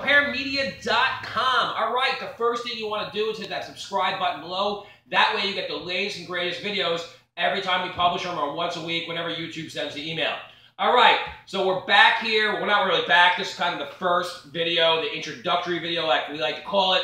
pumprepairmedia.com. All right, the first thing you want to do is hit that subscribe button below. That way you get the latest and greatest videos every time we publish them, or once a week whenever YouTube sends the email. All right, so we're back here. We're not really back. This is kind of the first video, the introductory video, like we like to call it.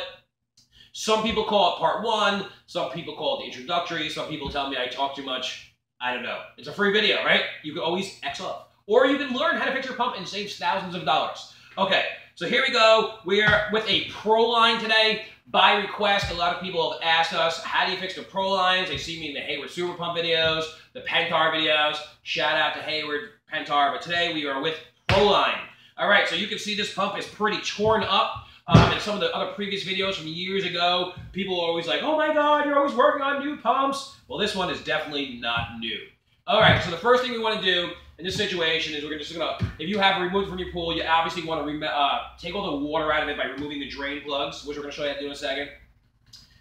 Some people call it part one. Some people call it the introductory. Some people tell me I talk too much. I don't know. It's a free video, right? You can always X up. Or you can learn how to fix your pump and save thousands of dollars. Okay, so here we go. We are with a Proline today. By request, a lot of people have asked us, how do you fix the Prolines? They see me in the Hayward Super Pump videos, the Pentar videos. Shout out to Hayward, Pentar. But today we are with Proline. All right, so you can see this pump is pretty torn up. In some of the other previous videos from years ago, people are always like, oh my God, you're always working on new pumps. Well, this one is definitely not new. All right, so the first thing we want to do in this situation is we're just going to, if you have it removed from your pool, you obviously want to take all the water out of it by removing the drain plugs, which we're going to show you how to do in a second.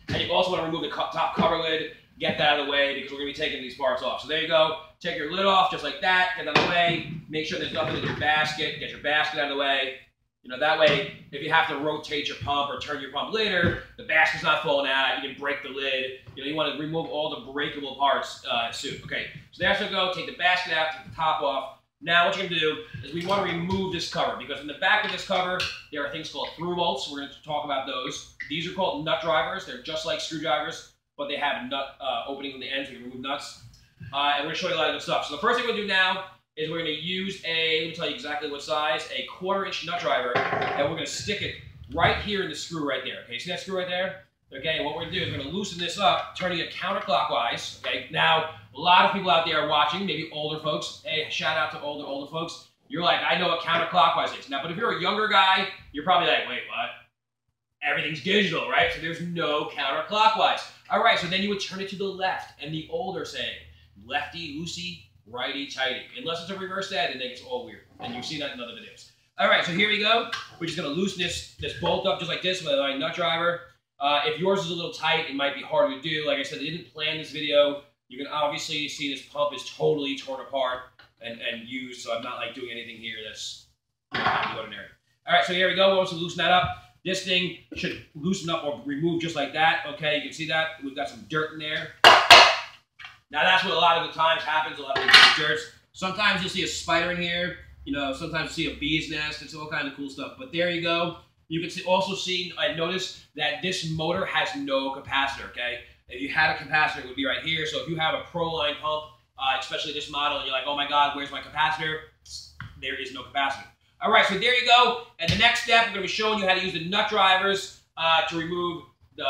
And you also want to remove the top cover lid, get that out of the way, because we're going to be taking these parts off. So there you go. Take your lid off just like that, get that out of the way. Make sure there's nothing in your basket. Get your basket out of the way. You know, that way, if you have to rotate your pump or turn your pump later, the basket's not falling out, you can break the lid. You know, you want to remove all the breakable parts soon. Okay, so there you go. Take the basket out, take the top off. Now what you're going to do is we want to remove this cover, because in the back of this cover, there are things called through bolts. We're going to talk about those. These are called nut drivers. They're just like screwdrivers, but they have a nut opening on the ends. We can remove nuts. And we're going to show you a lot of good stuff. So the first thing we're going to do now is we're going to use let me tell you exactly what size, a 1/4-inch nut driver, and we're going to stick it right here in the screw right there. Okay, see that screw right there? Okay, and what we're going to do is we're going to loosen this up, turning it counterclockwise. Okay, now a lot of people out there are watching, maybe older folks. Hey, shout out to older folks. You're like, I know what counterclockwise is. Now, but if you're a younger guy, you're probably like, wait, what? Everything's digital, right? So there's no counterclockwise. All right, so then you would turn it to the left, and the older saying, lefty loosey, righty tighty. Unless it's a reverse that, and then it's all weird. And you've seen that in other videos. All right, so here we go. We're just going to loosen this bolt up just like this with a nut driver. If yours is a little tight, it might be hard to do. Like I said, I didn't plan this video. You can obviously see this pump is totally torn apart and used, so I'm not like doing anything here that's out of the ordinary. All right, so here we go. Once we loosen that up, this thing should loosen up or remove just like that. Okay, you can see that. We've got some dirt in there. Now that's what a lot of the times happens, a lot of the dirt. Sometimes you'll see a spider in here, you know, sometimes you'll see a bee's nest, it's all kind of cool stuff. But there you go. You can also see, I noticed that this motor has no capacitor, okay? If you had a capacitor, it would be right here. So if you have a Proline pump, especially this model, and you're like, oh my God, where's my capacitor? There is no capacitor. All right, so there you go. And the next step, we're gonna be showing you how to use the nut drivers to remove the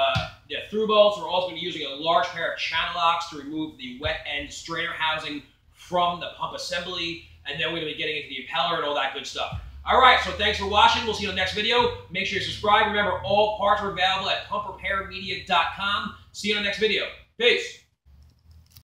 through bolts. We're also going to be using a large pair of channel locks to remove the wet end strainer housing from the pump assembly. And then we're going to be getting into the impeller and all that good stuff. All right, so thanks for watching. We'll see you in the next video. Make sure you subscribe. Remember, all parts are available at pumprepairmedia.com. See you in the next video. Peace.